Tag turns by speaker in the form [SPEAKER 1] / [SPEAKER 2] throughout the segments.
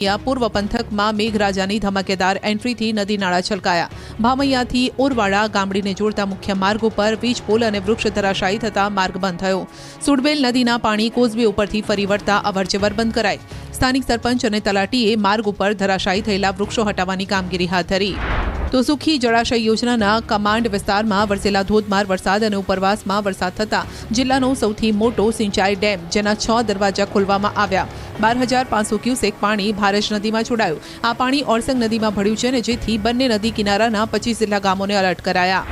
[SPEAKER 1] પૂર્વ પંથકમાં મેઘરાજાની ધમાકેદાર એન્ટ્રીથી નદી નાળા છલકાયા. ભામૈયાથી ઓરવાડા ગામડીને જોડતા મુખ્ય માર્ગ ઉપર વીજ પોલ અને વૃક્ષ ધરાશાયી થતા માર્ગ બંધ થયો. સુડબેલ નદીના પાણી કોઝવે ઉપરથી ફરી વળતા અવરજવર બંધ કરાઈ. સ્થાનિક સરપંચ અને તલાટીએ માર્ગ ઉપર ધરાશાયી થયેલા વૃક્ષો હટાવવાની કામગીરી હાથ ધરી. તો સુખી જળાશય યોજનાના કમાન્ડ વિસ્તારમાં વરસેલા ધોધમાર વરસાદ અને ઉપરવાસમાં વરસાદ થતાં જિલ્લાનો સૌથી મોટો સિંચાઈ ડેમ જેના 6 દરવાજા ખોલવામાં આવ્યા. 12,500 ક્યુસેક પાણી ભારેજ નદીમાં છોડાયું. આ પાણી ઓરસંગ નદીમાં ભળ્યું છે અને જેથી બંને નદી કિનારાના 25 જેટલા ગામોને એલર્ટ કરાયા.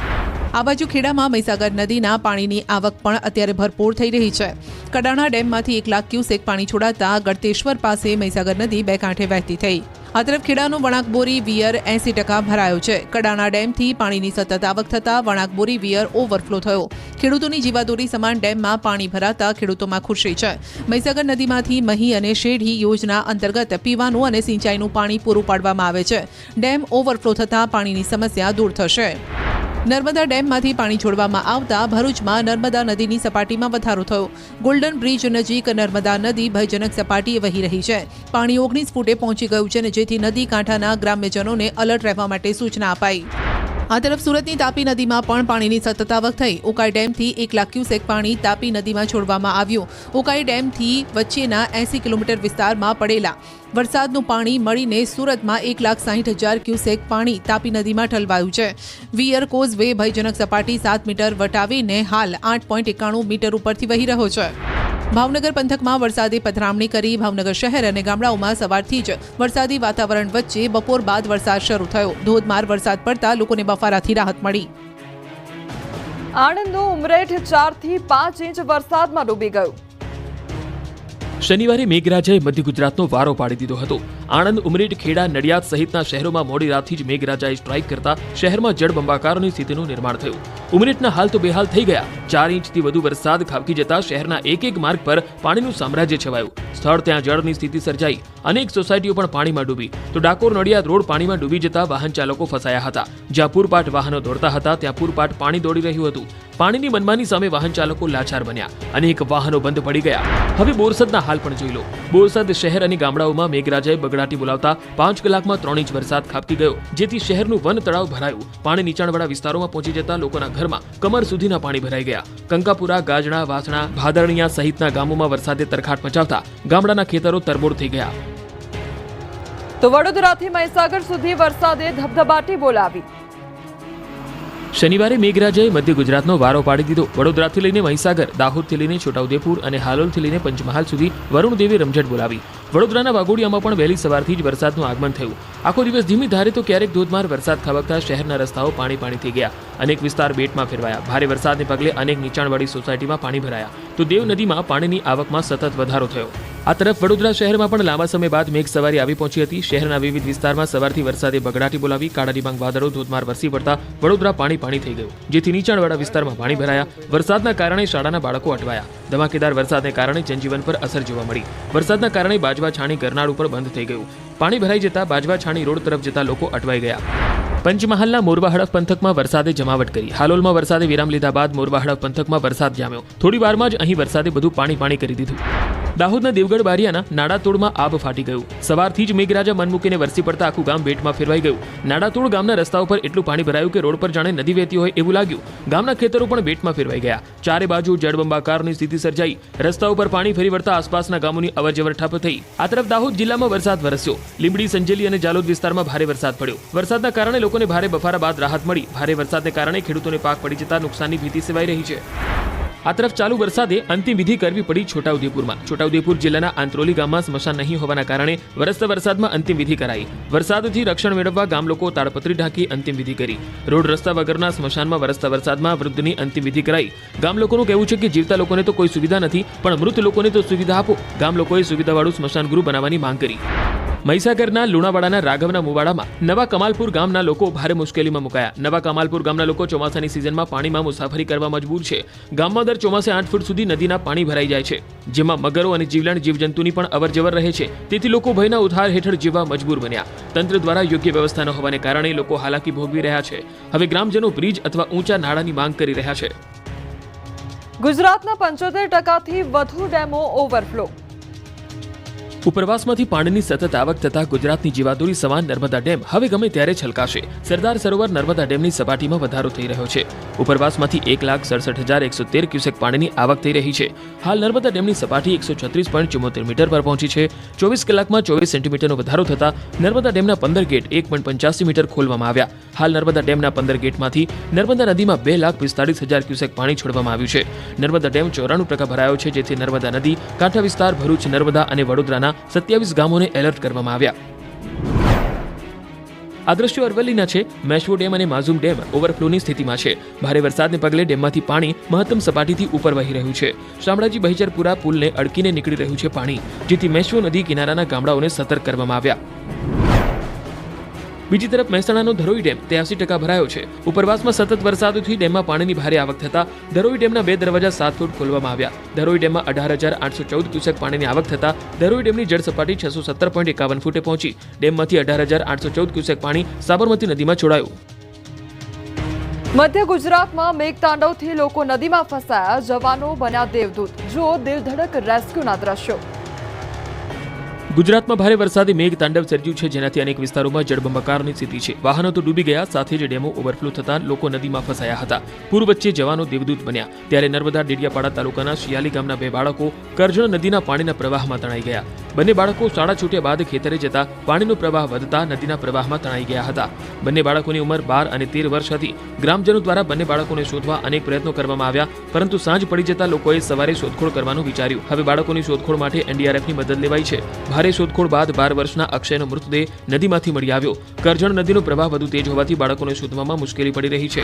[SPEAKER 1] આ બાજુ ખેડામાં મહીસાગર નદીના પાણીની આવક પણ અત્યારે ભરપૂર થઈ રહી છે. કડાણા ડેમમાંથી 1 લાખ ક્યુસેક પાણી છોડાતા ગળતેશ્વર પાસે મહીસાગર નદી બે કાંઠે વહેતી થઈ. આ તરફ ખેડાનો વણાકબોરી વિયર 80% ભરાયો છે. કડાણા ડેમથી પાણીની સતત આવક થતાં વણાકબોરી વિયર ઓવરફ્લો થયો. ખેડૂતોની જીવાદોરી સમાન ડેમમાં પાણી ભરાતા ખેડૂતોમાં ખુશી છે. મહીસાગર નદીમાંથી મહી અને શેઢી યોજના અંતર્ગત પીવાનું અને સિંચાઈનું પાણી પૂરું પાડવામાં આવે છે. ડેમ ઓવરફ્લો થતાં પાણીની સમસ્યા દૂર થશે. નર્મદા ડેમમાંથી પાણી છોડવામાં આવતા ભરૂચમાં નર્મદા નદીની સપાટીમાં વધારો થયો. ગોલ્ડન બ્રિજ નજીક નર્મદા નદી ભયજનક સપાટીએ વહી રહી છે. પાણી 19 ફૂટે પહોંચી ગયું છે અને જેથી નદી કાંઠાના ગ્રામ્યજનોને એલર્ટ રહેવા માટે સૂચના અપાઈ. આ તરફ સુરતની તાપી નદીમાં પણ પાણીની સતત આવક થઈ. ઉકાઈ ડેમથી 1 લાખ ક્યુસેક પાણી તાપી નદીમાં છોડવામાં આવ્યું. ઉકાઈ ડેમથી વચ્ચેના 80 કિલોમીટર વિસ્તારમાં પડેલા વરસાદનું પાણી મળીને સુરતમાં 1,60,000 ક્યુસેક પાણી તાપી નદીમાં ઠલવાયું છે. વિયર કોઝવે ભયજનક સપાટી 7 મીટર વટાવીને હાલ 8.91 મીટર ઉપરથી વહી રહ્યો છે. ભાવનગર પંથકમાં વરસાદે પધરામણી કરી. ભાવનગર શહેર અને ગામડાઓમાં સવારથી જ વરસાદી વાતાવરણ વચ્ચે બપોર બાદ વરસાદ શરૂ થયો. ધોધમાર વરસાદ પડતા લોકોને બફારાથી રાહત મળી.
[SPEAKER 2] આણંદનો ઉમરેઠ 4 થી 5 ઇંચ વરસાદમાં ડૂબી ગયો.
[SPEAKER 3] શનિવારે મેઘરાજાએ મધ્ય ગુજરાતનો વારો પાડી દીધો હતો. આણંદ, ઉમરેઠ, ખેડા, નડિયાદ સહિતના શહેરોમાં મોડી રાતથી જ મેઘરાજાએ સ્ટ્રાઇક કરતા શહેરમાં જળબંબાકારની સ્થિતિનું નિર્માણ થયું. ઉમરેઠના હાલ તો બેહાલ થઈ ગયા. 4 ઇંચથી વધુ વરસાદ ખાબકી જતા શહેરના એક માર્ગ પર પાણીનું સામ્રાજ્ય છવાયું. સ્થળ ત્યાં જળની સ્થિતિ સર્જાઈ. અનેક સોસાયટીઓ પણ પાણીમાં ડૂબી. તો ડાકોર નડિયાદ રોડ પાણીમાં ડૂબી જતા વાહન ચાલકો ફસાયા હતા. જ્યાં પૂરપાટ વાહનો દોડતા હતા ત્યાં પૂરપાટ પાણી દોડી રહ્યું હતું. પાણીની મનમાની સામે વાહન ચાલકો લાચાર બન્યા. અનેક વાહનો બંધ પડી ગયા. હવે બોરસદના હાલ પણ જોઈ લો. બોરસદ શહેર અને ગામડાઓમાં મેઘરાજાએ બગડાટી બોલાવતા 5 કલાકમાં 3 ઇંચ વરસાદ ખાબકી ગયો. જેથી શહેરનું વન તળાવ ભરાયું. પાણી નીચાણવાળા વિસ્તારોમાં પહોંચી જતા લોકોના ઘરમાં કમર સુધીના પાણી ભરાઈ ગયા. કંકાપુરા, ગાજણા, વાસણા, ભાદરણિયા સહિતના ગામોમાં વરસાદે તરખાટ મચાવતા ગામડાના ખેતરો તરબોળ થઈ ગયા.
[SPEAKER 2] તો વડોદરાથી મહીસાગર સુધી વરસાદે ધબધબાટી બોલાવી.
[SPEAKER 3] શનિવારે મેઘરાજાએ મધ્ય ગુજરાતનો વારો પાડી દીધો. વડોદરાથી લઈને મહીસાગર, દાહોદથી લઈને છોટાઉદેપુર અને હાલોલથી લઈને પંચમહાલ સુધી વરુણદેવે રમઝટ બોલાવી. વડોદરાના વાઘોડિયામાં પણ વહેલી સવારથી જ વરસાદનું આગમન થયું. આખો દિવસ ધીમી ધારે તો ક્યારેક ધોધમાર વરસાદ ખાબકતા શહેરના રસ્તાઓ પાણી થઈ ગયા. અનેક વિસ્તાર બેટમાં ફેરવાયા. ભારે વરસાદને પગલે અનેક નીચાણવાળી સોસાયટીમાં પાણી ભરાયા. તો દેવ નદીમાં પાણીની આવકમાં સતત વધારો થયો. આ તરફ વડોદરા શહેરમાં પણ લાંબા સમય બાદ મેઘ સવારી આવી પહોંચી હતી. શહેરના વિવિધ વિસ્તારમાં સવારથી વરસાદે બગડાટી બોલાવી. કાળા ડિબાંગ વાદળો ધોધમાર વરસી પડતા વડોદરા પાણી થઈ ગયું. જેથી નીચાણવાળા વિસ્તારમાં પાણી ભરાયા. વરસાદના કારણે શાળાના બાળકો અટવાયા. ધમાકેદાર વરસાદને કારણે જનજીવન પર અસર જોવા મળી. વરસાદના કારણે બાજવા છાણી ગરનાળ ઉપર બંધ થઈ ગયું. પાણી ભરાઈ જતા બાજવા છાણી રોડ તરફ જતા લોકો અટવાઈ ગયા. પંચમહાલના મોરવા હડફ પંથકમાં વરસાદે જમાવટ કરી. હાલોલમાં વરસાદે વિરામ લીધા બાદ મોરવા હડફ પંથકમાં વરસાદ જામ્યો. થોડી વારમાં જ અહીં વરસાદે બધું પાણી કરી દીધું. દાહોદના દેવગઢ બારિયાના નાડાતોડમાં આબ ફાટી ગયું. સવારથી જ મેઘરાજા મન મૂકીને વરસી પડતા આખું ગામ બેટમાં ફેરવાઈ ગયું. નાડાતોડ ગામના રસ્તાઓ પર એટલું પાણી ભરાયું કે રોડ પર જાણે નદી વહેતી હોય એવું લાગ્યું. ગામના ખેતરો પણ બેટમાં ફેરવાઈ ગયા. ચારે બાજુ જળબંબાકારની સ્થિતિ સર્જાઈ. રસ્તાઓ પર પાણી ફરી વળતા આસપાસના ગામોની અવરજવર ઠપ થઈ. આ તરફ દાહોદ જિલ્લામાં વરસાદ વરસ્યો. લીંબડી, સંજેલી અને જાલોદ વિસ્તારમાં ભારે વરસાદ પડ્યો. વરસાદના કારણે લોકોને ભારે બફારા બાદ રાહત મળી. ભારે વરસાદને કારણે ખેડૂતોને પાક પડી જતા નુકસાનની ભીતિ સેવાઈ રહી છે. આ તરફ ચાલુ વરસાદે અંતિમ વિધિ કરવી પડી છોટાઉદેપુરમાં. છોટાઉદેપુર જિલ્લાના આંત્રોલી ગામમાં સ્મશાન નહીં હોવાના કારણે વરસતા વરસાદમાં અંતિમ વિધિ કરાઈ. વરસાદથી રક્ષણ મેળવવા ગામ લોકો તાડપત્રી ઢાંકી અંતિમ વિધિ કરી. રોડ રસ્તા વગરના સ્મશાનમાં વરસતા વરસાદમાં વૃદ્ધની અંતિમ વિધિ કરાઈ. ગામ લોકોનું કહેવું છે કે જીવતા લોકોને તો કોઈ સુવિધા નથી, પણ મૃત લોકોને તો સુવિધા આપો. ગામ લોકોએ સુવિધાવાળું સ્મશાન ગૃહ બનાવવાની માંગ કરી. મહીસાગરના લુણાવાડાના રાઘવના મુવાડામાં નવા કમાલપુર ગામના લોકો ભારે મુશ્કેલીમાં મુકાયા. નવા કમાલપુર ગામના લોકો ચોમાસાની સિઝનમાં પાણીમાં મુસાફરી કરવા મજબૂર છે. ગામમાં દર ચોમાસે 8 ફૂટ સુધી નદીના પાણી ભરાઈ જાય છે, જેમાં મગરો અને જીવલેણ જીવજંતુની પણ અવરજવર રહે છે. તેથી લોકો ભયના ઉધાર હેઠળ જીવવા મજબૂર બન્યા. તંત્ર દ્વારા યોગ્ય વ્યવસ્થા ન હોવાને કારણે લોકો હાલાકી ભોગવી રહ્યા છે. હવે ગ્રામજનો બ્રિજ અથવા ઊંચા નાળાની માંગ કરી રહ્યા છે.
[SPEAKER 2] ગુજરાતના 75% થી વધુ ડેમો ઓવરફ્લો.
[SPEAKER 3] ઉપરવાસમાંથી પાણીની સતત આવક થતા ગુજરાતની જીવાદોરી સમાન નર્મદા ડેમ હવે ગમે ત્યારે છલકાશે. સરદાર સરોવર નર્મદા ડેમની સપાટીમાં વધારો થઈ રહ્યો છે. ઉપરવાસમાંથી 1,67,113 ક્યુસેક પાણીની આવક થઈ રહી છે. હાલ નર્મદા ડેમની સપાટી 136.74 મીટર પર પહોંચી છે. 24 કલાકમાં 24 સેન્ટીમીટરનો વધારો થતા નર્મદા ડેમના 15 ગેટ 1.85 મીટર ખોલવામાં આવ્યા. હાલ નર્મદા ડેમના 15 ગેટમાંથી નર્મદા નદીમાં 2,45,000 ક્યુસેક પાણી છોડવામાં આવ્યું છે. નર્મદા ડેમ 94% ભરાયો છે, જેથી નર્મદા નદી કાંઠા વિસ્તાર ભરૂચ, નર્મદા અને વડોદરાના 27 ગામોને એલર્ટ કરવામાં આવ્યા. આ દ્રશ્યો અરવલ્લીના છે. મેશ્વો ડેમ અને માઝૂમ ડેમ ઓવરફ્લોની સ્થિતિમાં છે. ભારે વરસાદને પગલે ડેમમાંથી પાણી મહત્તમ સપાટીથી ઉપર વહી રહ્યું છે. શામળાજી બહિજરપુરા પુલને અડકીને નીકળી રહ્યું છે પાણી, જેથી મેશ્વો નદી કિનારાના ગામડાઓને સતર્ક કરવામાં આવ્યા. બીજી તરફ મહેસાણાનો ધરોઈ ડેમ 83% ભરાયો છે. ઉપરવાસમાં સતત વરસાદથી ડેમમાં પાણીની ભારે આવક થતા ધરોઈ ડેમના 2 દરવાજા 7 ફૂટ ખોલવામાં આવ્યા. ધરોઈ ડેમમાં 18,814 ક્યુસેક પાણીની આવક થતા ધરોઈ ડેમની જળ સપાટી 617.51 ફૂટે પહોંચી. ડેમમાંથી 18,814 ક્યુસેક પાણી સાબરમતી નદીમાં છોડાયું.
[SPEAKER 2] મધ્ય ગુજરાતમાં મેઘતાંડવથી લોકો નદીમાં ફસાયા, જવાનો બન્યા દેવદૂત. જુઓ દિલધડક રેસ્ક્યુના દ્રશ્યો.
[SPEAKER 3] ગુજરાતમાં ભારે વરસાદે મેઘ તાંડવ સર્જ્યું છે, જેનાથી અનેક વિસ્તારોમાં જળબંબાકારની સ્થિતિ છે. વાહનો તો ડૂબી ગયા, સાથે જ ડેમો ઓવરફ્લો થતા લોકો નદીમાં ફસાયા હતા. પૂર વચ્ચે જવાનો દેવદૂત બન્યા. ત્યારે નર્મદા ડેડિયાપાડા તાલુકાના શિયાલી ગામના 2 બાળકો કરજણ નદીના પાણીના પ્રવાહમાં તણાઈ ગયા. બંને બાળકો શાળા છૂટ્યા બાદ ખેતરે જતા પાણીનો પ્રવાહ વધતા નદીના પ્રવાહમાં તણાઈ ગયા હતા. બંને બાળકોની ઉંમર 12 અને 13 વર્ષ હતી. ગ્રામજનો દ્વારા બંને બાળકોને શોધવા અનેક પ્રયત્નો કરવામાં આવ્યા, પરંતુ સાંજ પડી જતા લોકોએ સવારે શોધખોળ કરવાનું વિચાર્યું. હવે બાળકોની શોધખોળ માટે એનડીઆરએફની મદદ લેવાઈ છે. ભારે શોધખોળ બાદ 12 વર્ષના અક્ષયનો મૃતદેહ નદીમાંથી મળી આવ્યો. કરજણ નદીનો પ્રવાહ વધુ તેજ હોવાથી બાળકોને શોધવામાં મુશ્કેલી પડી રહી છે.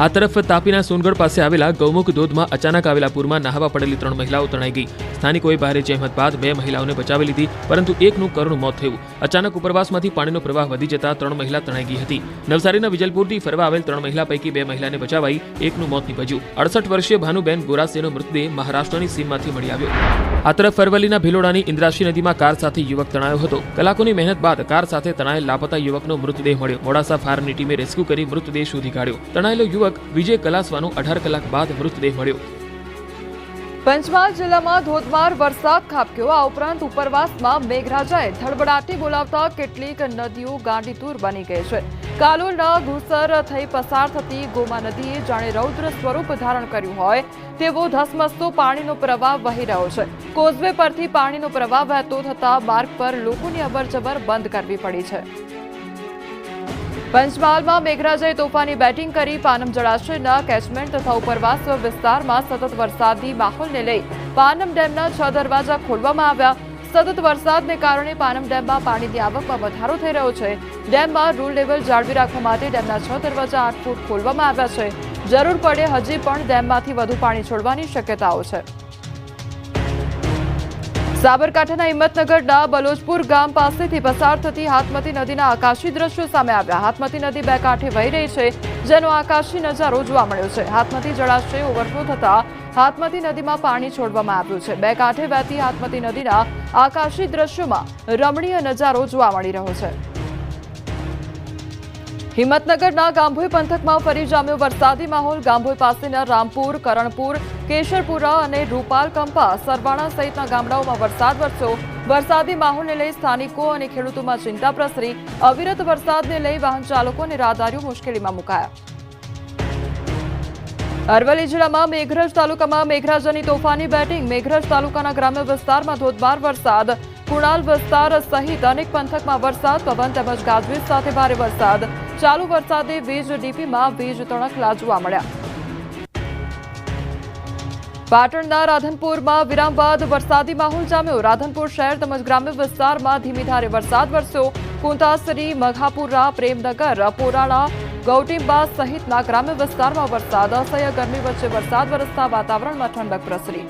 [SPEAKER 3] આ તરફ તાપીના સોનગઢ પાસે આવેલા ગૌમુખ ધોધમાં અચાનક આવેલા પૂરમાં નહાવા પડેલી 3 મહિલાઓ તણાઈ ગઈ. સ્થાનિકોએ ભારે જહેમત બાદ 2 મહિલાઓને બચાવી લીધી, પરંતુ એકનું કરુણ મોત થયું. અચાનક ઉપરવાસમાંથી પાણીનો પ્રવાહ વધી જતા 3 મહિલા તણાઈ ગઈ હતી. નવસારીના વિજલપુરથી ફરવા આવેલ 3 મહિલા પૈકી 2 મહિલાને બચાવાઈ, એકનું મોત નીપજ્યું. 68 વર્ષીય ભાનુબેન ગોરાસેનો મૃતદેહ મહારાષ્ટ્રની સીમમાંથી મળી આવ્યો. આ તરફ અરવલ્લીના ભિલોડાની ઇન્દ્રાશી નદીમાં કાર સાથે યુવક તણાયો હતો. કલાકોની મહેનત બાદ કાર સાથે તણાયેલ લાપતા યુવકનો મૃતદેહ મળ્યો. મોડાસા ફાયરની ટીમે રેસ્ક્યુ કરી મૃતદેહ શોધી કાઢ્યો. તણાયેલો યુવક વિજય કલાસવાનો 18 કલાક બાદ મૃતદેહ મળ્યો.
[SPEAKER 2] પંચમહાલ જિલ્લામાં ધોધમાર વરસાદ ખાબક્યો. આ ઉપરાંત ઉપરવાસમાં મેઘરાજાએ ધડબડાટી બોલાવતા કેટલીક નદીઓ ગાંડીતુર બની ગઈ છે. કાલોલના ઘુસર થઈ પસાર થતી ગોમા નદીએ જાણે રૌદ્ર સ્વરૂપ ધારણ કર્યું હોય તેવો ધસમસતો પાણીનો પ્રવાહ વહી રહ્યો છે. કોઝવે પરથી પાણીનો પ્રવાહ વહેતો થતા માર્ગ પર લોકોની અવરજવર બંધ કરવી પડી છે. પંચમહાલમાં મેઘરાજાએ તોફાની બેટિંગ કરી. પાનમ જળાશયના કેચમેન્ટ તથા ઉપરવાસ વિસ્તારમાં સતત વરસાદી માહોલને લઈ પાનમ ડેમના 6 દરવાજા ખોલવામાં આવ્યા. સતત વરસાદને કારણે પાનમ ડેમમાં પાણીની આવકમાં વધારો થઈ રહ્યો છે. ડેમમાં રૂલ લેવલ જાળવી રાખવા માટે ડેમના 6 દરવાજા 8 ફૂટ ખોલવામાં આવ્યા છે. જરૂર પડે હજી પણ ડેમમાંથી વધુ પાણી છોડવાની શક્યતાઓ છે. સાબરકાંઠાના હિંમતનગરના બલોચપુર ગામ પાસેથી પસાર થતી હાથમતી નદીના આકાશી દ્રશ્યો સામે આવ્યા. હાથમતી નદી 2 કાંઠે વહી રહી છે, જેનો આકાશી નજારો જોવા મળ્યો છે. હાથમતી જળાશય ઓવરફ્લો થતા હાથમતી નદીમાં પાણી છોડવામાં આવ્યું છે. 2 કાંઠે વહેતી હાથમતી નદીના આકાશી દ્રશ્યોમાં રમણીય નજારો જોવા મળી રહ્યો છે. હિંમતનગરના ગાંભોઈ પંથકમાં ફરી જામ્યો વરસાદી માહોલ. ગાંભોઈ પાસેના રામપુર, કરણપુર, કેશરપુરા અને રૂપાલ કંપા, સરવાણા સહિતના ગામડાઓમાં વરસાદ વરસ્યો. વરસાદી માહોલને લઈ સ્થાનિકો અને ખેડૂતોમાં ચિંતા પ્રસરી. અવિરત વરસાદને લઈ વાહન ચાલકો અને રાહદારીઓ મુશ્કેલીમાં મુકાયા. અરવલ્લી જિલ્લામાં મેઘરજ તાલુકામાં મેઘરાજાની તોફાની બેટિંગ. મેઘરજ તાલુકાના ગ્રામ્ય વિસ્તારમાં ધોધમાર વરસાદ. કુણાલ વિસ્તાર સહિત અનેક પંથકમાં વરસાદ, પવન તેમજ ગાજવીજ સાથે ભારે વરસાદ. ચાલુ વરસાદે વીજ ડીપીમાં વીજ તણખલા જોવા મળ્યા. પાટણના રાધનપુરમાં વિરામ બાદ વરસાદી માહોલ જામ્યો. રાધનપુર શહેર તેમજ ગ્રામ્ય વિસ્તારમાં ધીમી ધારે વરસાદ વરસ્યો. કુંતાસરી, મઘાપુરા, પ્રેમનગર, પોરાળા, ગૌટીમ્બા સહિતના ગ્રામ્ય વિસ્તારમાં વરસાદ. અસહ્ય ગરમી વચ્ચે વરસાદ વરસતા વાતાવરણમાં ઠંડક પ્રસરી.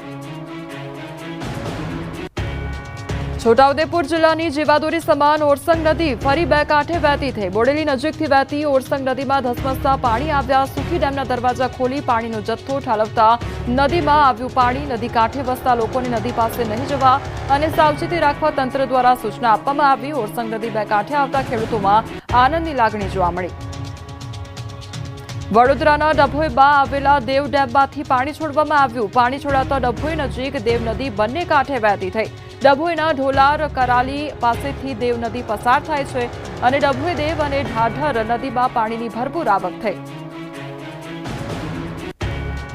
[SPEAKER 2] છોટાઉદેપુર જિલ્લાની જીવાદોરી સમાન ઓરસંગ નદી ફરી 2 કાંઠે વહેતી થઈ. બોડેલી નજીકથી વહેતી ઓરસંગ નદીમાં ધસમસતા પાણી આવ્યા. સુખી ડેમના દરવાજા ખોલી પાણીનો જથ્થો ઠાલવતા નદીમાં આવ્યું પાણી. નદી કાંઠે વસતા લોકોને નદી પાસે નહીં જવા અને સાવચેતી રાખવા તંત્ર દ્વારા સૂચના આપવામાં આવી. ઓરસંગ નદી 2 કાંઠે આવતા ખેડૂતોમાં આનંદની લાગણી જોવા મળી. વડોદરાના ડભોઈમાં આવેલા દેવ ડેમમાંથી પાણી છોડવામાં આવ્યું. પાણી છોડાતા ડભોઈ નજીક દેવ નદી બંને કાંઠે વહેતી થઈ. ડભોઈના ઢોલાર કરાલી પાસેથી દેવ નદી પસાર થાય છે અને ડભોઈ દેવ અને ઢાઢર નદીમાં પાણીની ભરપૂર આવક થઈ.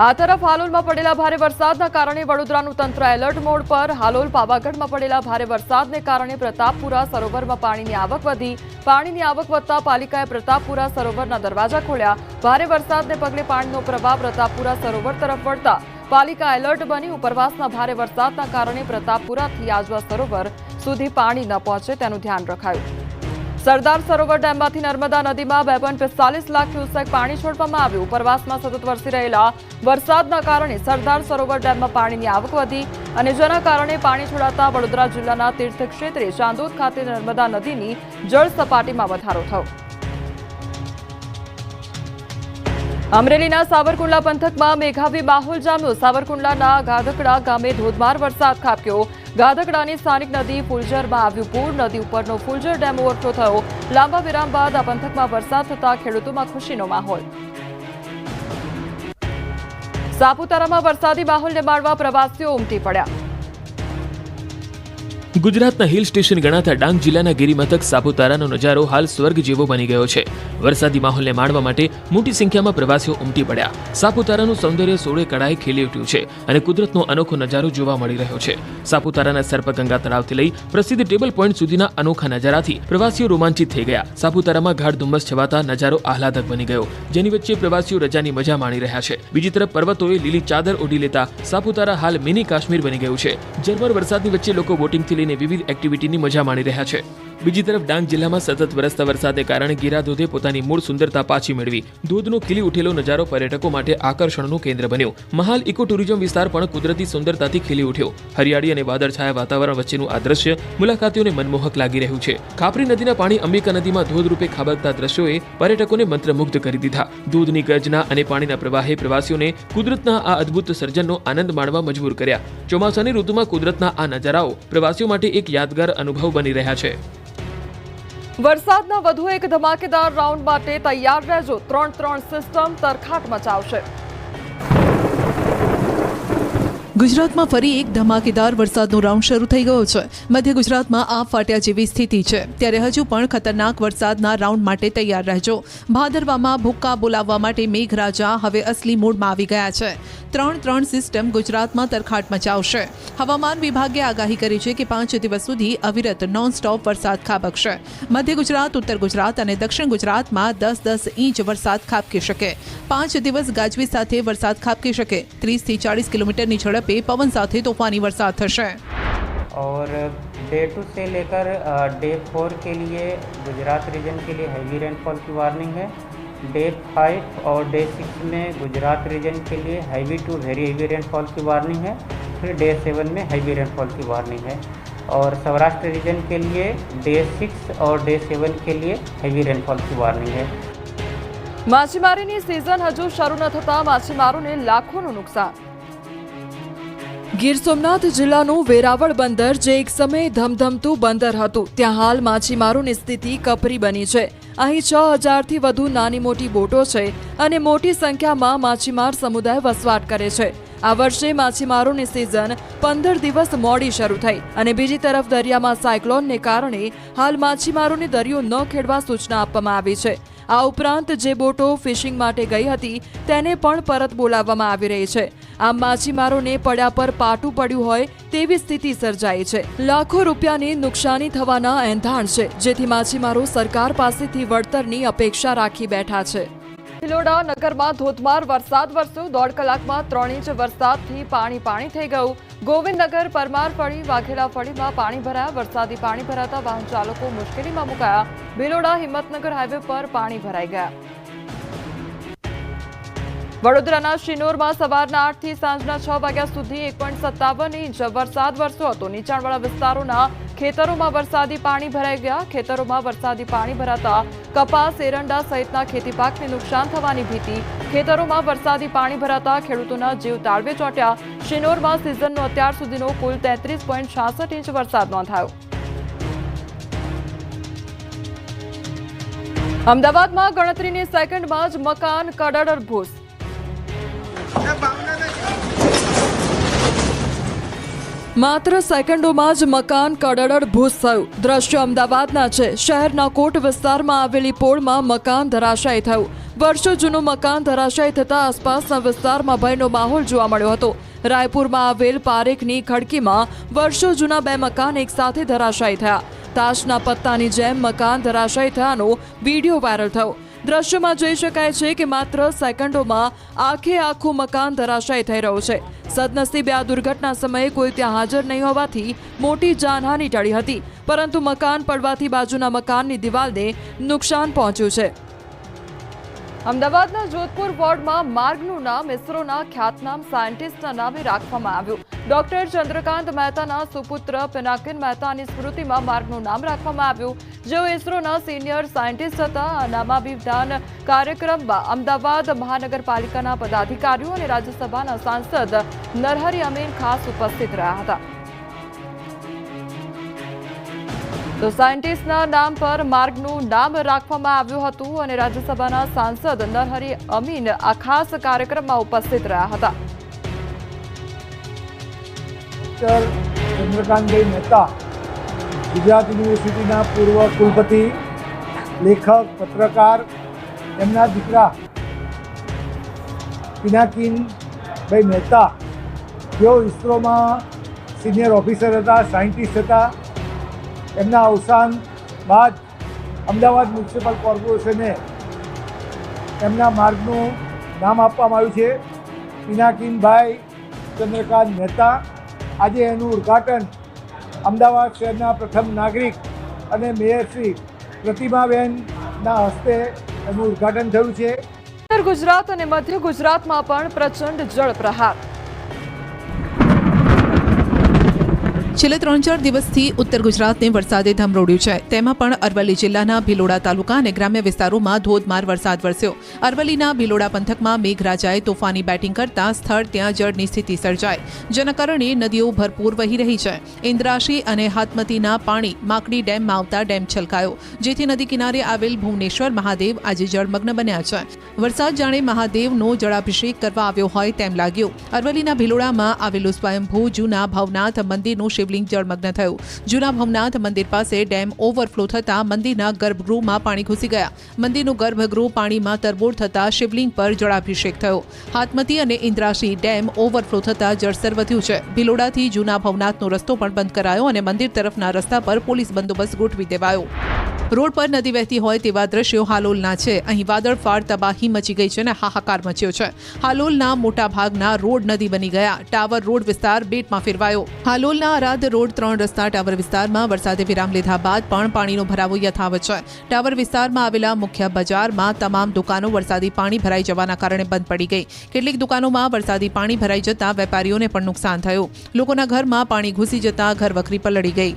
[SPEAKER 2] આ તરફ હાલોલમાં પડેલા ભારે વરસાદના કારણે વડોદરાનું તંત્ર એલર્ટ મોડ પર. હાલોલ પાવાગઢમાં પડેલા ભારે વરસાદને કારણે પ્રતાપપુરા સરોવરમાં પાણીની આવક વધી. પાણીની આવક વધતા પાલિકાએ પ્રતાપપુરા સરોવરના દરવાજા ખોલ્યા. ભારે વરસાદને પગલે પાણીનો પ્રવાહ પ્રતાપપુરા સરોવર તરફ વળતા પાલિકા એલર્ટ બની. ઉપરવાસના ભારે વરસાદના કારણે પ્રતાપપુરાથી આજવા સરોવર સુધી પાણી ન પહોંચે તેનું ધ્યાન રખાયું. સરદાર સરોવર ડેમમાંથી નર્મદા નદીમાં 2.45 લાખ ક્યુસેક પાણી છોડવામાં આવ્યું. ઉપરવાસમાં સતત વરસી રહેલા વરસાદના કારણે સરદાર સરોવર ડેમમાં પાણીની આવક વધી અને જેના કારણે પાણી છોડાતા વડોદરા જિલ્લાના તીર્થક્ષેત્રે ચાંદોદ ખાતે નર્મદા નદીની જળ સપાટીમાં વધારો થયો. અમરેલીના સાવરકુંડલા પંથકમાં મેઘાવી માહોલ જામ્યો. સાવરકુંડલાના ગાધકડા ગામે ધોધમાર વરસાદ ખાબક્યો. ગાધકડાની સ્થાનિક નદી ફુલઝરમાં આવ્યું પૂર. નદી ઉપરનો ફુલઝર ડેમ ઓવરફ્લો થયો. લાંબા વિરામ બાદ આ પંથકમાં વરસાદ થતા ખેડૂતોમાં ખુશીનો માહોલ. સાપુતારામાં વરસાદી માહોલને માણવા પ્રવાસીઓ ઉમટી પડ્યા.
[SPEAKER 3] ગુજરાતના હિલ સ્ટેશન ગણાતા ડાંગ જિલ્લાના ગિરિમથક સાપુતારાનો નજારો હાલ સ્વર્ગ જેવો બની ગયો છે. વરસાદી માહોલને માણવા માટે મોટી સંખ્યામાં પ્રવાસીઓ ઉમટી પડ્યા. સાપુતારાનું સૌંદર્ય સોળે કળાએ ખીલી ઉઠ્યું છે અને કુદરતનો અનોખો નજારો જોવા મળી રહ્યો છે. સાપુતારાના સર્પગંગા તળાવથી લઈ પ્રસિદ્ધ ટેબલ પોઈન્ટ સુધીના અનોખા નજારાથી પ્રવાસીઓ રોમાંચિત થઈ ગયા. સાપુતારામાં ગાઢ ધુમ્મસ છવાતા નજારો આહલાદક બની ગયો, જેની વચ્ચે પ્રવાસીઓ રજાની મજા માણી રહ્યા છે. બીજી તરફ પર્વતોએ લીલી ચાદર ઓઢી લેતા સાપુતારા હાલ મિની કાશ્મીર બની ગયું છે. ઝરમર વરસાદની વચ્ચે લોકો બોટિંગથી લઈને વિવિધ એક્ટિવિટીની મજા માણી રહ્યા છે. બીજી તરફ ડાંગ જિલ્લામાં સતત વરસતા વરસાદને કારણે ગીરા ધોધે પોતાની મૂળ સુંદરતા પાછી મેળવી. ધોધનો ખીલી ઉઠેલો નજારો પર્યટકો માટે આકર્ષણનું કેન્દ્ર બન્યો. મહાલ ઇકો ટુરિઝમ વિસ્તાર પણ કુદરતી સુંદરતાથી ખીલી ઉઠ્યો. હરિયાળી અને વાદળછાયા વાતાવરણ વચ્ચેનું આ દ્રશ્ય મુલાકાતીઓને મનમોહક લાગી રહ્યું છે. ખાપરી નદીના પાણી અંબિકા નદીમાં ધોધરૂપે ખાબકતા દ્રશ્યોએ પર્યટકોને મંત્રમુગ્ધ કરી દીધા. દૂધની ગર્જના અને પાણીના પ્રવાહે પ્રવાસીઓને કુદરતના આ અદ્ભુત સર્જનનો આનંદ માણવા મજબૂર કર્યા. ચોમાસાની ઋતુમાં કુદરતના આ નજારાઓ પ્રવાસીઓ માટે એક યાદગાર અનુભવ બની રહ્યા છે.
[SPEAKER 2] વરસાદના વધુ એક ધમાકેદાર રાઉન્ડ માટે તૈયાર રહેજો. 3-3 સિસ્ટમ તરખાટ મચાવશે.
[SPEAKER 1] ગુજરાતમાં ફરી એક ધમાકેદાર વરસાદનો રાઉન્ડ શરૂ થઈ ગયો છે. મધ્ય ગુજરાતમાં આપ ફાટ્યા જેવી સ્થિતિ છે, ત્યારે હજુ પણ ખતરનાક વરસાદના રાઉન્ડ માટે તૈયાર રહેજો. ભાદરવામાં ભૂક્કા બોલાવવા માટે મેઘરાજા હવે અસલી મૂડમાં આવી ગયા છે. 3-3 સિસ્ટમ ગુજરાતમાં તરખાટ મચાવશે. હવામાન વિભાગે આગાહી કરી છે કે 5 દિવસ સુધી અવિરત નોનસ્ટોપ વરસાદ ખાબકશે. મધ્ય ગુજરાત, ઉત્તર ગુજરાત અને દક્ષિણ ગુજરાતમાં 10-10 ઇંચ વરસાદ ખાબકી શકે. 5 દિવસ ગાજવીજ સાથે વરસાદ ખાબકી શકે. 30 થી 40 કિલોમીટરની ઝડપે पवन साथे तूफानी बरसात थशे.
[SPEAKER 4] और डे 2 से लेकर डे 4 के लिए गुजरात रीजन के लिए हैवी रेनफॉल की वार्निंग है. डे 5 और डे 6 में गुजरात रीजन के लिए heavy to very heavy rainfall की वार्निंग है. फिर डे 7 में हैवी रेनफॉल की वार्निंग है. और सौराष्ट्र रीजन के लिए डे 6 और डे 7 के लिए हैवी रेनफॉल की वार्निंग है.
[SPEAKER 2] માછીમારીની સિઝન હજુ શરૂ ન થતા માછીમારોને લાખોનું નુકસાન. ગીર સોમનાથ જિલ્લાનું વેરાવળ બંદર, જે એક સમયે ધમધમતું બંદર હતું, ત્યાં હાલ માછીમારોની સ્થિતિ કપરી બની છે. અહીં 6000થી વધુ નાની મોટી બોટો છે અને મોટી સંખ્યામાં માછીમાર સમુદાય વસવાટ કરે છે. આ વર્ષે માછીમારોની સિઝન 15 દિવસ મોડી શરૂ થઈ અને બીજી તરફ દરિયામાં સાયક્લોનને કારણે હાલ માછીમારોને દરિયો ન ખેડવા સૂચના આપવામાં આવી છે. આ ઉપરાંત જે બોટો ફિશિંગ માટે ગઈ હતી તેને પણ પરત બોલાવવામાં આવી રહી છે. આમ માછીમારોને પડ્યા પર પાટું પડ્યું હોય તેવી સ્થિતિ સર્જાઈ છે. લાખો રૂપિયાની નુકસાની થવાના એંધાણ છે, જેથી માછીમારો સરકાર પાસેથી વળતરની અપેક્ષા રાખી બેઠા છે. ભિલોડા નગરમાં ધોધમાર વરસાદ વરસ્યો. 1.5 કલાકમાં 3 ઇંચ વરસાદથી પાણી થઈ ગયું. ગોવિંદનગર, પરમાર ફળી, વાઘેલા ફળીમાં પાણી ભરાયા. વરસાદી પાણી ભરાતા વાહન ચાલકો મુશ્કેલીમાં મુકાયા. ભિલોડા હિંમતનગર હાઈવે પર પાણી ભરાઈ ગયા. વડોદરાના શિનોરમાં સવારના 8 થી સાંજના 6 વાગ્યા સુધી 1.57 ઇંચ વરસાદ વરસ્યો હતો. નીચાણવાળા વિસ્તારોના ખેતરોમાં વરસાદી પાણી ભરાઈ ગયા. ખેતરોમાં વરસાદી પાણી ભરાતા કપાસ, એરંડા સહિતના ખેતી પાકને નુકસાન થવાની ભીતિ. ખેતરોમાં વરસાદી પાણી ભરાતા ખેડૂતોના જીવ તાળવે ચોંટ્યા. શિનોરમાં સિઝનનો અત્યાર સુધીનો કુલ 33.66 ઇંચ વરસાદ નોંધાયો. અમદાવાદમાં ગણતરીની સેકન્ડમાં જ મકાન કડડભૂસ. માત્ર સેકન્ડોમાં જ મકાન કડડડ ભૂસ થયું. દ્રશ્ય અમદાવાદના છે. શહેરના કોટ વિસ્તારમાં આવેલી પોળમાં મકાન ધરાશાયી થયું. વર્ષો જૂનું મકાન ધરાશાયી થતા આસપાસના વિસ્તારમાં ભયનો માહોલ જોવા મળ્યો હતો. રાયપુરમાં આવેલ પારેખની ખડકીમાં વર્ષો જૂના 2 મકાન એકસાથે ધરાશાયી થયા. તાશના પત્તાની જેમ મકાન ધરાશાયી થયાનો વિડીયો વાયરલ થયો. દ્રશ્યમાં જોઈ શકાય છે કે માત્ર સેકન્ડોમાં આખું મકાન ધરાશાયી થઈ રહ્યું છે. સદનસીબે આ દુર્ઘટના સમયે કોઈ ત્યાં હાજર નહીં હોવાથી મોટી જાનહાનિ ટળી હતી, પરંતુ મકાન પડવાથી બાજુના મકાનની દિવાલને નુકસાન પહોંચ્યું છે. અમદાવાદના જોધપુર વોર્ડમાં માર્ગનું નામ ઇસરોના ખ્યાતનામ સાયન્ટિસ્ટના નામે રાખવામાં આવ્યું. ડોક્ટર ચંદ્રકાંત મહેતાના સુપુત્ર પિનાકિન મહેતાની સ્મૃતિમાં માર્ગનું નામ રાખવામાં આવ્યું, જેઓ ઇસરોના સિનિયર સાયન્ટિસ્ટ હતા. આ નામાભિધાન કાર્યક્રમમાં અમદાવાદ મહાનગરપાલિકાના પદાધિકારીઓ અને રાજ્યસભાના સાંસદ નરહરી અમીન ખાસ ઉપસ્થિત રહ્યા હતા. તો સાયન્ટિસ્ટના નામ પર માર્ગનું નામ રાખવામાં આવ્યું હતું અને રાજ્યસભાના સાંસદ નરહરી અમીન આ ખાસ કાર્યક્રમમાં ઉપસ્થિત રહ્યા હતા.
[SPEAKER 5] ચંદ્રકાંતભાઈ મહેતા ગુજરાત યુનિવર્સિટીના પૂર્વ કુલપતિ, લેખક, પત્રકાર, એમના દીકરા પિનાકિનભાઈ મહેતા, જેઓ ઇસરોમાં સિનિયર ઓફિસર હતા, સાયન્ટિસ્ટ હતા. એમના અવસાન બાદ અમદાવાદ મ્યુનિસિપલ કોર્પોરેશને એમના માર્ગનું નામ આપવામાં આવ્યું છે પિનાકિનભાઈ ચંદ્રકાંત મહેતા. આજે એનું ઉદ્ઘાટન અમદાવાદ શહેરના પ્રથમ નાગરિક અને મેયર શ્રી પ્રતિમાબેનના હસ્તે એનું ઉદ્ઘાટન થયું છે.
[SPEAKER 2] ઉત્તર ગુજરાત અને મધ્ય ગુજરાતમાં પણ પ્રચંડ જળ પ્રહાર.
[SPEAKER 1] છેલ્લા 3-4 દિવસથી ઉત્તર ગુજરાતને વરસાદે ધમરોડ્યું છે. તેમાં પણ અરવલ્લી જિલ્લાના ભિલોડા તાલુકા અને ગ્રામ્ય વિસ્તારોમાં ધોધમાર વરસાદ વરસ્યો. અરવલ્લીના ભિલોડા પંથકમાં મેઘરાજાએ તોફાની બેટિંગ કરતા સ્થળ ત્યાં જળની સ્થિતિ સર્જાઈ, જેના કારણે નદીઓ ભરપૂર વહી રહી છે. ઇન્દ્રાશી અને હાથમતીના પાણી માકડી ડેમમાં આવતા ડેમ છલકાયો, જેથી નદી કિનારે આવેલ ભુવનેશ્વર મહાદેવ આજે જળમગ્ન બન્યા છે. વરસાદ જાણે મહાદેવનો જળાભિષેક કરવા આવ્યો હોય તેમ લાગ્યું. અરવલ્લીના ભિલોડામાં આવેલું સ્વયંભૂ જૂના ભવનાથ મંદિરનું શિવલિંગ જળમગ્ન થયું. જૂના ભવનાથ મંદિર પાસે ડેમ ઓવરફ્લો થતા મંદિરના ગર્ભગૃહમાં પાણી ઘૂસી ગયા. મંદિરનું ગર્ભગૃહ પાણીમાં તરબોળ થતા શિવલિંગ પર જળાભિષેક થયો. હાથમતી અને ઇન્દ્રાશી ડેમ ઓવરફ્લો થતા જળસ્તર વધ્યું છે. ભિલોડાથી જૂના ભવનાથનો રસ્તો પણ બંધ કરાયો અને મંદિર તરફના રસ્તા પર પોલીસ બંદોબસ્ત ગોઠવી દેવાયો. રોડ પર નદી વહેતી હોય તેવા દ્રશ્યો હાલોલના છે. અહીં વાદળફાળ તબાહી મચી ગઈ છે અને હાહાકાર મચ્યો છે. હાલોલના મોટા ભાગના રોડ નદી બની ગયા. ટાવર રોડ વિસ્તાર બેટમાં ફેરવાયો. હાલોલના અરાધ રોડ 3 રસ્તા ટાવર વિસ્તારમાં વરસાદે વિરામ લીધા બાદ પણ પાણીનો ભરાવો યથાવત છે. ટાવર વિસ્તારમાં આવેલા મુખ્ય બજારમાં તમામ દુકાનો વરસાદી પાણી ભરાઈ જવાના કારણે બંધ પડી ગઈ. કેટલીક દુકાનોમાં વરસાદી પાણી ભરાઈ જતા વેપારીઓને પણ નુકસાન થયું. લોકોના ઘરમાં પાણી ઘૂસી જતા ઘરવખરી પલળી ગઈ.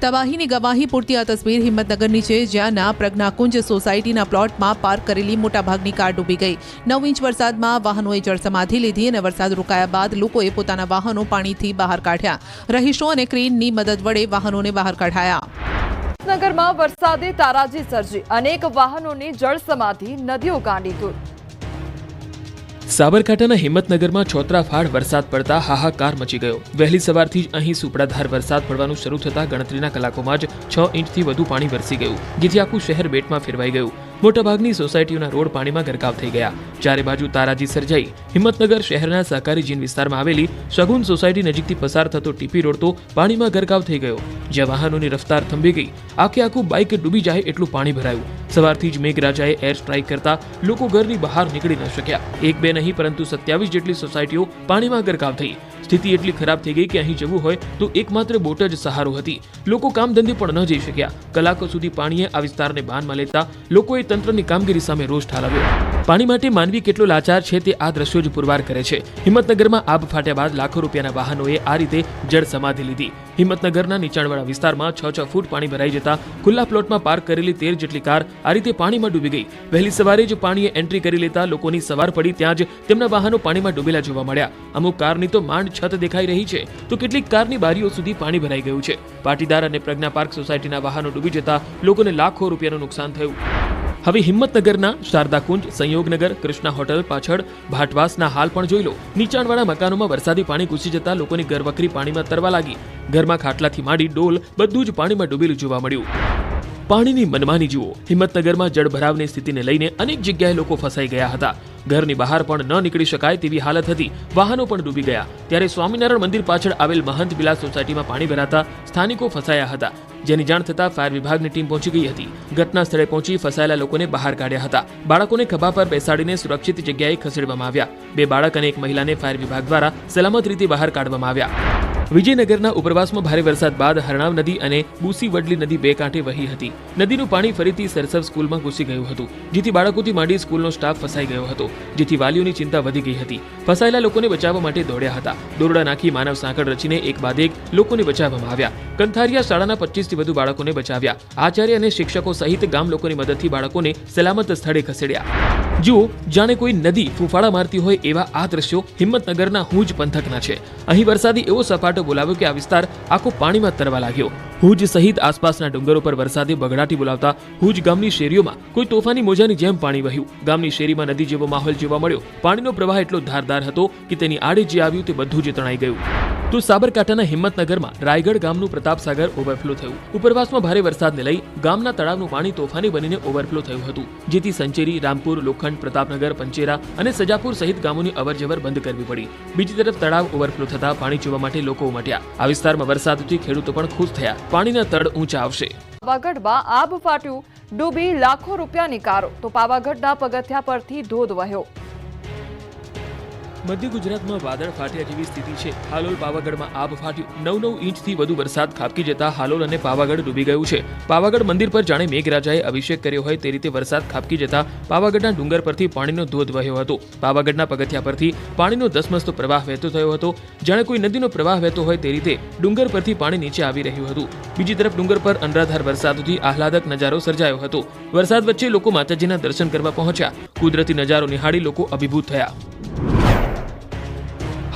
[SPEAKER 1] તબાહીની ગવાહી પૂરતી આ તસવીર હિંમતનગરની છે, જ્યાંના પ્રજ્ઞાકુંજ સોસાયટીના પ્લોટમાં પાર્ક કરેલી મોટાભાગની કાર ડૂબી ગઈ. 9 ઇંચ વરસાદમાં વાહનોએ જળસમાધિ લીધી અને વરસાદ રોકાયા બાદ લોકોએ પોતાના વાહનો પાણીથી બહાર કાઢ્યા. રહીશો અને ક્રેનની મદદ વડે વાહનોને બહાર કાઢાયા.
[SPEAKER 2] નગરમાં વરસાદે તારાજી સર્જી, અનેક વાહનોની જળસમાધિ, નદીઓ ગાંડીતુર.
[SPEAKER 3] સાબરકાંઠાના હિંમતનગરમાં છોતરાફાડ વરસાદ પડતા હાહાકાર મચી ગયો. વહેલી સવારથી જ અહીં સુપડાધાર વરસાદ પડવાનું શરૂ થતાં ગણતરીના કલાકોમાં જ 6 ઇંચથી વધુ પાણી વરસી ગયું, જેથી આખું શહેર બેટમાં ફેરવાઈ ગયું. મોટાભાગની સોસાયટીઓના રોડ પાણીમાં ગરકાવ થઈ ગયા. ચારે બાજુ તારાજી સર્જાઈ. હિંમતનગર શહેરના સહકારી જીન વિસ્તારમાં આવેલી સગુન સોસાયટી નજીકથી પસાર થતો ટીપી રોડ તો પાણીમાં ગરકાવ થઈ ગયો, જ્યાં વાહનોની રફતાર થંભી ગઈ. આખું બાઇક ડૂબી જાય એટલું પાણી ભરાયું. સવારથી જ મેઘરાજાએ એર સ્ટ્રાઇક કરતા લોકો ઘરની બહાર નીકળી ન શક્યા. 1-2 નહીં પરંતુ 27 જેટલી સોસાયટીઓ પાણીમાં ગરકાવ થઈ. સ્થિતિ એટલી ખરાબ થઈ ગઈ કે અહીં જવું હોય તો એકમાત્ર બોટ જ સહારો હતી. લોકો કામ ધંધે પણ ન જઈ શક્યા. કલાકો સુધી પાણીએ આ વિસ્તારને બાનમાં લેતા લોકોએ તંત્રની કામગીરી સામે રોષ ઠાલવ્યો. પાણી માટે માનવી કેટલો લાચાર છે તે આ દ્રશ્યો જ પુરવાર કરે છે. હિંમતનગરમાં આબ ફાટ્યા બાદ લાખો રૂપિયાના વાહનોએ આ રીતે જળ સમાધિ લીધી. હિંમતનગરના નીચાણવાળા વિસ્તારમાં 6 ફૂટ પાણી ભરાઈ જતા ખુલ્લા પ્લોટમાં પાર્ક કરેલી 13 જેટલી કાર આ રીતે પાણીમાં ડૂબી ગઈ. વહેલી સવારે જ પાણીએ એન્ટ્રી કરી લેતા લોકોની સવાર પડી ત્યાં જ તેમના વાહનો પાણીમાં ડૂબેલા જોવા મળ્યા. અમુક કારની તો માંડ છત દેખાઈ રહી છે તો કેટલીક કારની બારીઓ સુધી પાણી ભરાઈ ગયું છે. પાટીદાર અને પ્રજ્ઞા પાર્ક સોસાયટીના વાહનો ડૂબી જતા લોકોને લાખો રૂપિયાનું નુકસાન થયું. હવે હિંમતનગરના શારદાકુંજ, સંયોગનગર, કૃષ્ણા હોટલ પાછળ ભાટવાસના હાલ પણ જોઈ લો. નીચાણવાળા મકાનોમાં વરસાદી પાણી ઘૂસી જતા લોકોની ઘરવખરી પાણીમાં તરવા લાગી. ઘરમાં ખાટલાથી માંડી ડોલ બધું જ પાણીમાં ડૂબેલું જોવા મળ્યું. પાણીની મનમાની જુઓ. હિંમતનગરમાં જળભરાવની સ્થિતિને લઈને અનેક જગ્યાએ લોકો ફસાઈ ગયા હતા. ઘરની બહાર પણ ન નીકળી શકાય તેવી હાલત હતી. વાહનો પણ ડૂબી ગયા. ત્યારે સ્વામિનારાયણ મંદિર પાછળ આવેલ મહંત વિલાસ સોસાયટીમાં પાણી ભરાતા સ્થાનિકો ફસાયા હતા. જેની જાણ થતાં ફાયર વિભાગની ટીમ પહોંચી ગઈ હતી. ઘટના સ્થળે પહોંચી ફસાયેલા લોકોને બહાર કાઢ્યા હતા. બાળકોને ખભા પર બેસાડીને સુરક્ષિત જગ્યાએ ખસેડવામાં આવ્યા. 2 બાળક અને 1 મહિલાને ફાયર વિભાગ દ્વારા સલામત રીતે બહાર કાઢવામાં આવ્યા. વિજયનગરના ઉપરવાસમાં ભારે વરસાદ બાદ હરણાવ નદી અને બુસી વડલી નદી 2 કાંઠે વહી હતી. નદીનું પાણી ફરીથી સરસવ સ્કૂલમાં ઘૂસી ગયું હતું, જેથી બાળકોથી માંડી સ્કૂલનો સ્ટાફ ફસાઈ ગયો હતો, જેથી વાલીઓની ચિંતા વધી ગઈ હતી. ફસાયેલા લોકોને બચાવવા માટે દોડ્યા હતા. દોરડા નાખી માનવ સાંકળ રચીને એક બાદ એક લોકોને બચાવવામાં આવ્યા. કંથારિયા શાળાના 25 થી વધુ બાળકોને બચાવ્યા. આચાર્ય અને શિક્ષકો સહિત ગામ લોકોની મદદથી બાળકોને સલામત સ્થળે ખસેડ્યા. જુઓ, જાણે કોઈ નદી ફૂફાડા મારતી હોય એવા આ દ્રશ્યો હિંમતનગરના હુજ પંથકના છે. અહીં વરસાદી એવો સપાટો બોલાવ્યો કે આ વિસ્તાર આખો પાણીમાં તરવા લાગ્યો. હુજ સહિત આસપાસના ડુંગરો પર વરસાદે બગડાટી બોલાવતા હુજ ગામની શેરીઓમાં કોઈ તોફાની મોજાની જેમ પાણી વહ્યું. ગામની શેરીમાં નદી જેવો માહોલ જોવા મળ્યો. પાણીનો પ્રવાહ એટલો ધારદાર હતો કે તેની આડે જે આવ્યું તે બધું જ તણાઈ ગયું. તો સાબરકાંઠાના હિંમતનગરમાં રાયગઢ ગામનું પ્રતાપસાગર ઓવરફ્લો થયું. ઉપરવાસમાં ભારે વરસાદને લઈ ગામના તળાવનું પાણી તોફાની બનીને ઓવરફ્લો થયું હતું, જેથી સંચેરી, રામપુર, લોખંડ, પ્રતાપનગર, પંચેરા અને સજાપુર સહિત ગામોની અવરજવર બંધ કરવી પડી. બીજી તરફ તળાવ ઓવરફ્લો થતા પાણી જોવા માટે લોકો ઉમટ્યા. આ વિસ્તારમાં વરસાદથી ખેડૂતો પણ ખુશ થયા. પાણીના તળ ઊંચા આવશે.
[SPEAKER 2] પાવાગઢમાં આબ ફાટ્યું, ડૂબી લાખો રૂપિયાની કારો. તો પાવાગઢના પગથિયા પરથી ધોધ વહ્યો.
[SPEAKER 3] મધ્ય ગુજરાતમાં વાદળ ફાટ્યા જેવી સ્થિતિ છે. હાલોલ પાવાગઢમાં આબ ફાટ્યું. 9 ઇંચથી વધુ વરસાદ ખાબકી જતા હાલોલ અને પાવાગઢ ડૂબી ગયું છે. પાવાગઢ મંદિર પર જાણે મેઘરાજાએ અભિષેક કર્યો હોય તે રીતે વરસાદ ખાબકી જતા પાવાગઢના ડુંગર પરથી પાણીનો ધોધ વહ્યો હતો. પાવાગઢના પગથિયા પરથી પાણીનો ધસમસતો પ્રવાહ વહેતો થયો હતો. જાણે કોઈ નદીનો પ્રવાહ વહેતો હોય તે રીતે ડુંગર પરથી પાણી નીચે આવી રહ્યું હતું. બીજી તરફ ડુંગર પર અનરાધાર વરસાદથી આહલાદક નજારો સર્જાયો હતો. વરસાદ વચ્ચે લોકો માતાજીના દર્શન કરવા પહોંચ્યા. કુદરતી નજારો નિહાળી લોકો અભિભૂત થયા.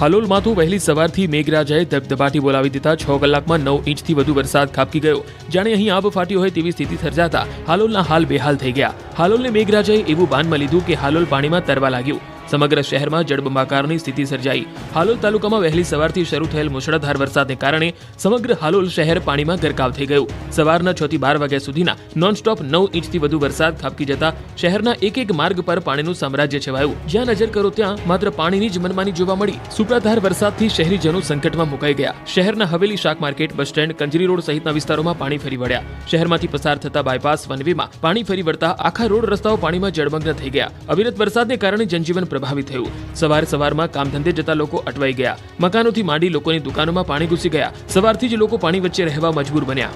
[SPEAKER 3] હાલોલમાં તો વહેલી સવારથી મેઘરાજાએ ધબધબાટી બોલાવી દીધા. 6 કલાકમાં 9 ઇંચથી વધુ વરસાદ ખાબકી ગયો. જાણે અહીં આબ ફાટી હોય તેવી સ્થિતિ સર્જાતા હાલોલના હાલ બેહાલ થઈ ગયા. હાલોલને મેઘરાજાએ એવું બાનમાં લીધું કે હાલોલ પાણીમાં તરવા લાગ્યું. સમગ્ર શહેરમાં જળબંબાકારની સ્થિતિ સર્જાઈ. હાલોલ તાલુકામાં વહેલી સવારથી શરૂ થયેલ મુશળધાર વરસાદને કારણે સમગ્ર હાલોલ શહેર પાણીમાં ગરકાવ થઈ ગયું. સવારના 6 થી 12 વાગ્યા સુધીના નોનસ્ટોપ 9 ઇંચથી વધુ વરસાદ ખાબકી જતા શહેરના એક માર્ગ પર પાણીનું સામ્રાજ્ય છવાયું. જ્યાં નજર કરો ત્યાં માત્ર પાણીની જ મનમાની જોવા મળી. સુપ્રાધાર વરસાદથી શહેરીજનો સંકટમાં મુકાઈ ગયા. શહેરના હવેલી શાક market, bus stand, Kanjari road સહિતના વિસ્તારોમાં પાણી ફરી વળ્યા. શહેરમાંથી પસાર થતા બાયપાસ, વનવેમાં પાણી ફરી વળતા આખા રોડ રસ્તાઓ પાણીમાં જળમગ્ન થઈ ગયા. અવિરત વરસાદને કારણે જનજીવન પ્રભાવિત થયું. સવારમાં કામ ધંધે જતા લોકો અટવાઈ ગયા. મકાનોથી માંડી લોકોની દુકાનોમાં પાણી ઘૂસી ગયા. સવારથી જ લોકો પાણી વચ્ચે રહેવા મજબૂર બન્યા.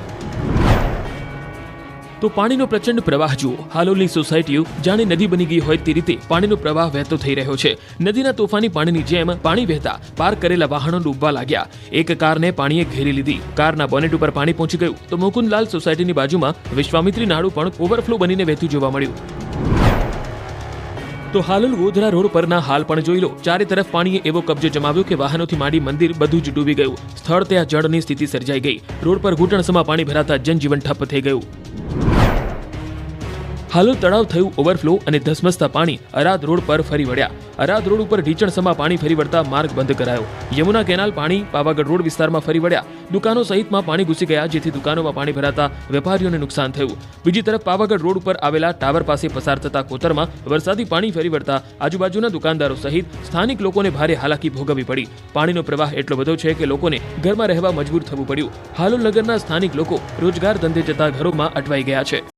[SPEAKER 3] તો પાણીનો પ્રચંડ પ્રવાહ જુઓ. હાલોલની સોસાયટીઓ જાણે નદી બની ગઈ હોય તે રીતે પાણીનો પ્રવાહ વહેતો થઈ રહ્યો છે. નદીના તોફાની પાણીની જેમ પાણી વહેતા પાર્ક કરેલા વાહનો ડૂબવા લાગ્યા. એક કારને પાણીએ ઘેરી લીધી. કારના બોનેટ ઉપર પાણી પહોંચી ગયું. તો મુકુંદલાલ સોસાયટીની બાજુમાં વિશ્વામિત્રી નાળું પણ ઓવરફ્લો બનીને વહેતું જોવા મળ્યું. તો હાલોલ ગોધરા રોડ પરના હાલ પણ જોઈ લો. ચારે તરફ પાણીએ એવો કબજો જમાવ્યો કે વાહનોથી માંડી મંદિર બધું જ ડૂબી ગયું. સ્થળ ત્યાં જળની સ્થિતિ સર્જાઈ ગઈ. રોડ પર ઘૂંટણસમાં પાણી ભરાતા જનજીવન ઠપ થઈ ગયું. હાલોલ તળાવ થયું ઓવરફ્લો અને ધસમસતા પાણી અરાદ રોડ પર ફરી વળ્યા. અરાદ રોડ ઉપર ઢીચણસમાં પાણી ફરી વળતા માર્ગ બંધ કરાયો. યમુના કેનાલ પાણી પાવાગઢ રોડ વિસ્તારમાં ફરી વળ્યા. દુકાનો સહિતમાં પાણી ઘૂસી ગયા, જેથી દુકાનોમાં પાણી ભરાતા વેપારીઓને નુકસાન થયું. બીજી તરફ પાવાગઢ રોડ ઉપર આવેલા ટાવર પાસે પસાર થતા કોતરમાં વરસાદી પાણી ફરી વળતા આજુબાજુના દુકાનદારો સહિત સ્થાનિક લોકોને ભારે હાલાકી ભોગવવી પડી. પાણીનો પ્રવાહ એટલો બધો છે કે લોકોને ઘરમાં રહેવા મજબૂર થવું પડ્યું. હાલોલ નગરના સ્થાનિક લોકો રોજગાર ધંધે જતા ઘરોમાં અટવાઈ ગયા છે.